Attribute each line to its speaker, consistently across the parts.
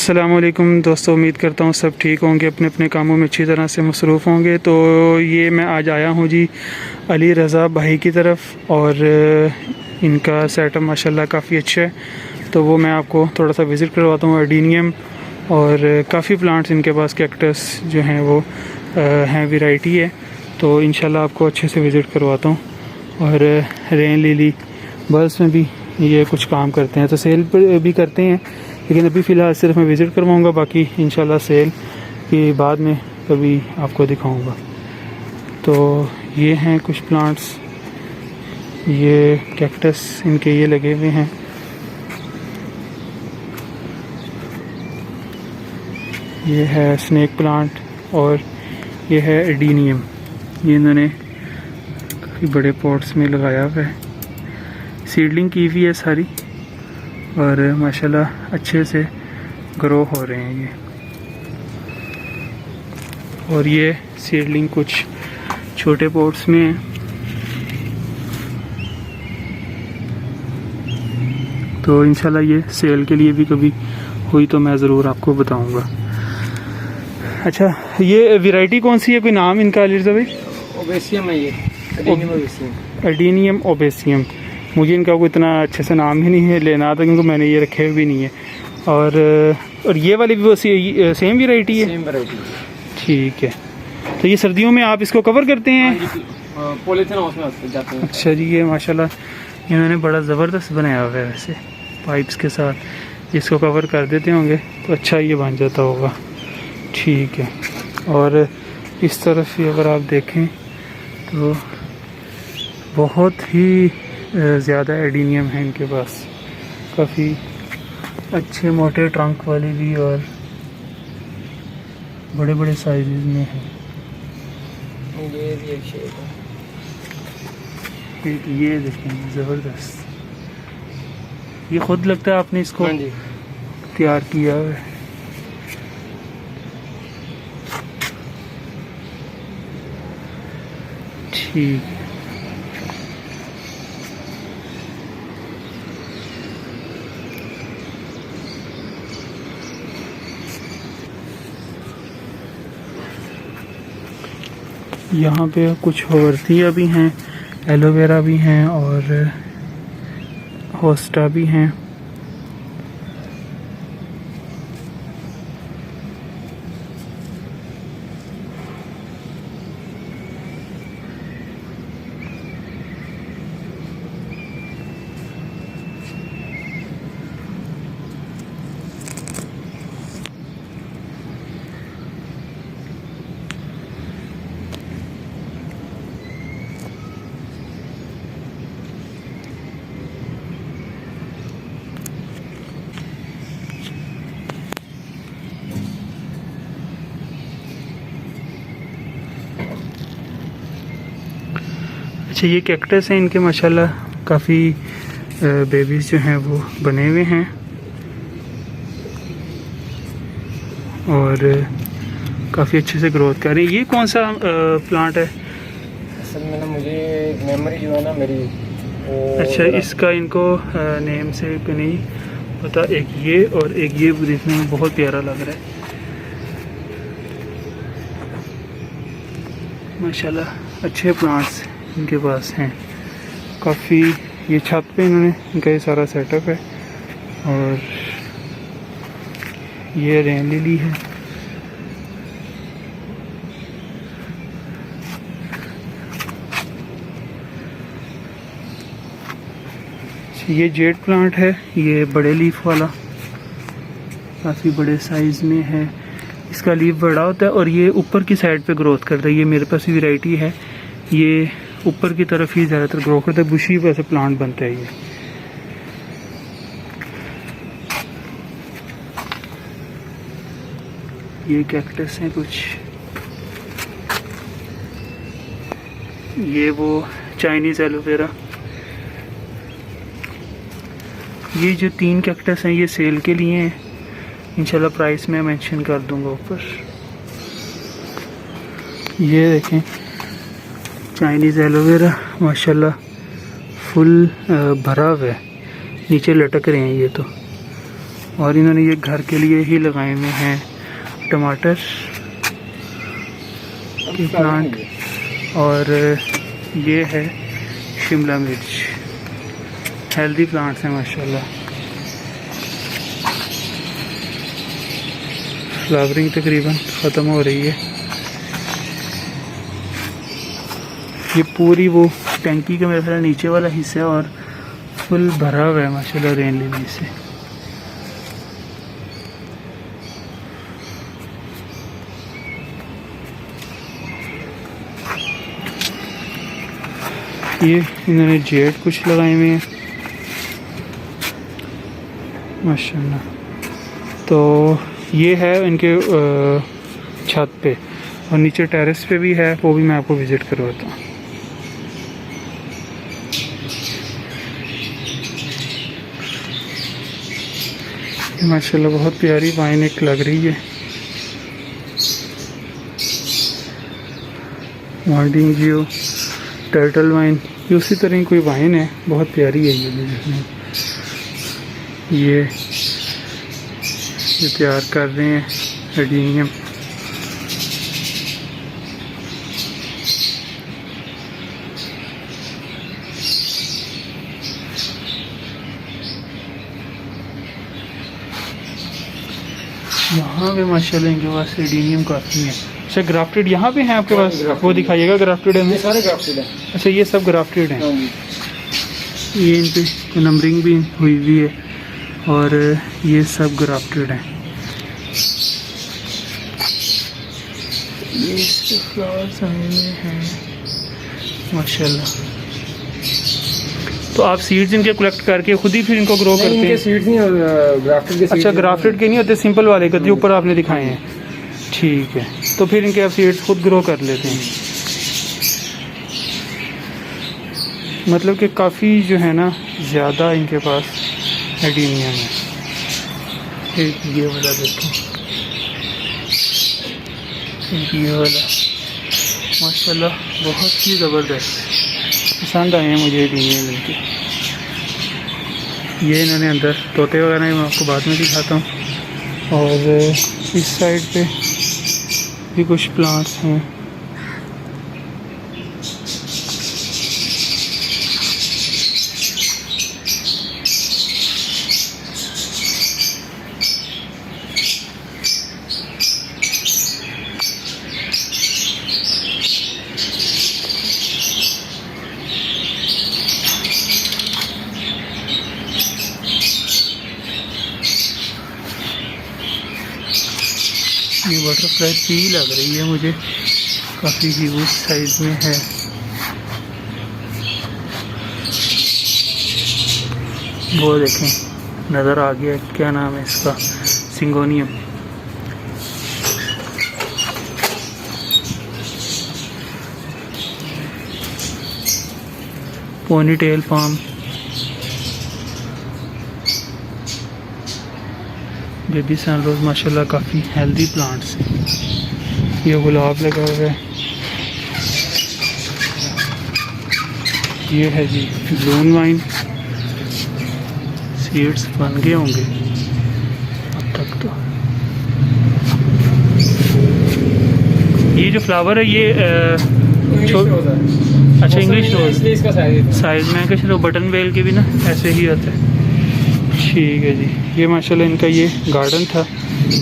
Speaker 1: अस्सलामुअलैकुम दोस्तों, उम्मीद करता हूँ सब ठीक होंगे, अपने अपने कामों में अच्छी तरह से मसरूफ़ होंगे। तो ये मैं आज आया हूँ जी अली रज़ा भाई की तरफ, और इनका सेटअप माशाल्लाह काफ़ी अच्छा है। तो वो मैं आपको थोड़ा सा विज़िट करवाता हूँ। एडीनियम और काफ़ी प्लांट्स इनके पास, कैक्टस जो हैं वो हैं, वैरायटी है। तो इंशाल्लाह आपको अच्छे से विज़िट करवाता हूँ। और रेन लिली बल्ब्स में भी ये कुछ काम करते हैं, तो सेल पर भी करते हैं, लेकिन अभी फ़िलहाल सिर्फ मैं विज़िट करवाऊँगा। बाकी इंशाल्लाह सेल के बाद में कभी आपको दिखाऊँगा। तो ये हैं कुछ प्लांट्स, ये कैक्टस इनके ये लगे हुए हैं। ये है स्नेक प्लांट और ये है एडीनियम। ये इन्होंने काफ़ी बड़े पॉट्स में लगाया हुआ है, सीडलिंग की हुई है सारी, और माशाल्लाह अच्छे से ग्रो हो रहे हैं ये। और ये सीडलिंग कुछ छोटे पॉट्स में है। तो इंशाल्लाह ये सेल के लिए भी कभी हुई तो मैं ज़रूर आपको बताऊंगा। अच्छा, ये वैरायटी कौन सी है, कोई नाम इनका अली रज़ा भाई?
Speaker 2: ओबेसियम है ये, एडीनियम ओबेसियम।
Speaker 1: एडीनियम ओबेसियम। मुझे इनका कोई इतना अच्छे से नाम ही नहीं है लेना था, क्योंकि मैंने ये रखे हुए भी नहीं है। और ये वाली भी वो सेम वैरायटी है?
Speaker 2: Same variety.
Speaker 1: ठीक है। तो ये सर्दियों में आप इसको कवर करते हैं?
Speaker 2: पॉलीथिन हाउस में जाते हैं।
Speaker 1: अच्छा जी, ये माशाल्लाह इन्होंने बड़ा ज़बरदस्त बनाया हुआ है वैसे, पाइप्स के साथ इसको कवर कर देते होंगे तो अच्छा ये बन जाता होगा। ठीक है। और इस तरफ भी अगर आप देखें तो बहुत ही ज़्यादा एडीनियम है इनके पास, काफ़ी अच्छे मोटे ट्रंक वाले भी और बड़े बड़े साइज़ में है।
Speaker 2: ये भी एक शेप है।
Speaker 1: एक ये देखें, ज़बरदस्त। ये खुद लगता है आपने इसको तैयार किया है? ठीक है। यहाँ पे कुछ होवर्थिया भी हैं, एलोवेरा भी हैं और होस्टा भी हैं। अच्छा, ये कैक्टस हैं, इनके माशाल्लाह काफ़ी बेबीज़ जो हैं वो बने हुए हैं और काफ़ी अच्छे से ग्रोथ कर रहे हैं। ये कौन सा प्लांट है?
Speaker 2: असल में ना मुझे मेमोरी जो है ना मेरी
Speaker 1: अच्छा, इसका इनको नेम से नहीं पता। एक ये और एक ये देखने में बहुत प्यारा लग रहा है माशाल्लाह। अच्छे प्लांट्स इनके पास हैं काफ़ी। ये छत पे इन्होंने इनका ये सारा सेटअप है। और ये रेन लिली है। ये जेड प्लांट है, ये बड़े लीफ वाला, काफ़ी बड़े साइज़ में है। इसका लीफ बड़ा होता है और ये ऊपर की साइड पे ग्रोथ करता है। ये मेरे पास भी वैरायटी है, ये ऊपर की तरफ ही ज़्यादातर ग्रो करता है, बुशी पे ऐसे प्लांट बनता है ये कैक्टस हैं कुछ। ये वो चाइनीज़ एलोवेरा। ये जो 3 कैक्टस हैं ये सेल के लिए हैं, इंशाल्लाह प्राइस मैं मेंशन कर दूंगा ऊपर। ये देखें चाइनीज़ एलोवेरा, माशाल्लाह फुल भरा हुआ है, नीचे लटक रहे हैं ये तो। और इन्होंने ये घर के लिए ही लगाए हुए हैं टमाटर के प्लांट, और ये है शिमला मिर्च। हेल्दी प्लांट्स हैं माशाल्लाह। फ्लावरिंग तकरीबन ख़त्म हो रही है। ये पूरी वो टैंकी का मेरे ख्याल नीचे वाला हिस्सा है और फुल भरा हुआ है माशाल्लाह रेन लेने से। ये इन्होंने जेड कुछ लगाए हुए हैं माशाल्लाह। तो ये है इनके छत पे, और नीचे टेरेस पे भी है, वो भी मैं आपको विज़िट करवाता हूँ। माशाल्लाह बहुत प्यारी वाइन एक लग रही है। मॉर्निंग व्यू टर्टल वाइन, ये उसी तरह की कोई वाइन है, बहुत प्यारी है ये भी। ये तैयार कर रहे हैं एडीनियम। यहाँ पे माशाल्लाह इनके पास एडीनियम काफ़ी है। अच्छा ग्राफ्टेड यहाँ पे हैं आपके पास? वो दिखाइएगा ग्राफ्टेड है।
Speaker 2: सारे ग्राफ्टेड है।
Speaker 1: अच्छा ये सब ग्राफ्टेड हैं। ये इन पे नंबरिंग भी हुई हुई है, और ये सब ग्राफ्टेड हैं। ये इसके फ्लावर्स आए हुए हैं माशाल्लाह। तो आप सीड्स इनके कलेक्ट करके खुद ही फिर इनको ग्रो करते हैं?
Speaker 2: सीड्स नहीं, ग्राफ्टेड के।
Speaker 1: अच्छा ग्राफ्टेड के नहीं होते, सिंपल वाले का जो ऊपर आपने दिखाए हैं। ठीक है, तो फिर इनके आप सीड्स खुद ग्रो कर लेते हैं। मतलब कि काफ़ी जो है ना ज़्यादा इनके पास एडीनियम है। एक ये वाला देखो, एक ये वाला माशाल्लाह बहुत ही ज़बरदस्त पसंद आए हैं मुझे एडीनियम इनके। ये इन्होंने अंदर तोते वगैरह मैं आपको बाद में दिखाता हूँ। और इस साइड पे भी कुछ प्लांट्स हैं। ये बटरफ्लाई पी लग रही है मुझे, काफ़ी ह्यूज साइज में है। वो देखें नज़र आ गया, क्या नाम है इसका, syngonium. Pony tail palm, baby sunrose माशाल्लाह काफ़ी हेल्दी प्लांट्स हैं। ये गुलाब लगा हुआ है। ये है जी ब्लून वाइन, सीड्स बन गए होंगे अब तक तो। ये जो फ्लावर है ये अच्छा इंग्लिश रोज,
Speaker 2: इसका
Speaker 1: साइज में कुछ बटन वेल के भी ना ऐसे ही आता है। ठीक है जी, ये माशाल्लाह इनका ये गार्डन था।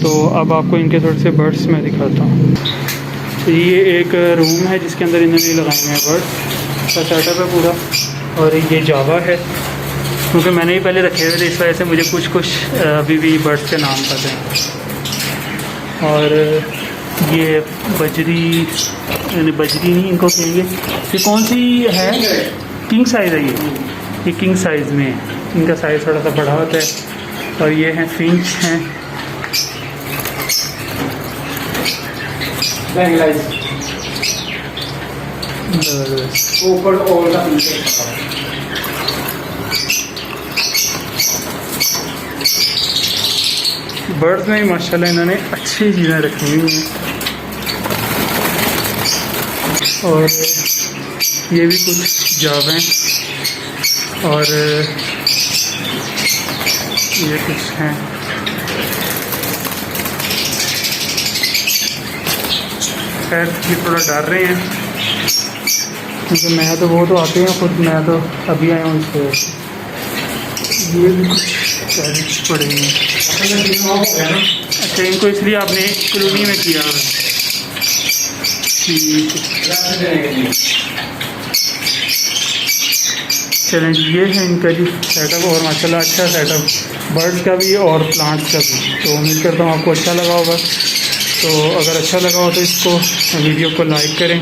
Speaker 1: तो अब आपको इनके थोड़े से बर्ड्स मैं दिखाता हूँ। तो ये एक रूम है जिसके अंदर इन्होंने लगाए हुए हैं बर्ड्स का सेटअप है पूरा, और ये जावा है क्योंकि मैंने ही पहले रखे हुए थे, इस वजह से मुझे कुछ अभी भी बर्ड्स के नाम पता हैं। और ये बजरी, यानी बजरी नहीं इनको कहेंगे, ये कौन सी है? किंग साइज़ है ये किंग साइज़ में है। इनका साइज़ थोड़ा सा बड़ा होता है। और ये हैं फिंच हैं। बर्ड्स में भी माशाल्लाह इन्होंने अच्छी चीज़ें रखी हुई हैं। और ये भी कुछ जाव हैं, और ये कुछ हैं खैर ये थोड़ा डर रहे हैं क्योंकि मैं तो वो तो आते हैं खुद, मैं तो अभी आया हूँ इसको। ये भी कुछ चार्जेस पड़ेंगे। अच्छा, इनको इसलिए आपने कॉलोनी में किया है। ठीक है, चलें जी, ये है इनका जी सेटअप। और माशाल्लाह अच्छा सेटअप बर्ड्स का भी और प्लांट्स का भी। तो उम्मीद करता हूँ आपको अच्छा लगा होगा। तो अगर अच्छा लगा हो तो इसको वीडियो को लाइक करें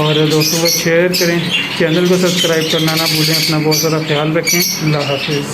Speaker 1: और दोस्तों को शेयर करें। चैनल को सब्सक्राइब करना ना भूलें। अपना बहुत ज़्यादा ख्याल रखें। अल्लाह हाफिज़।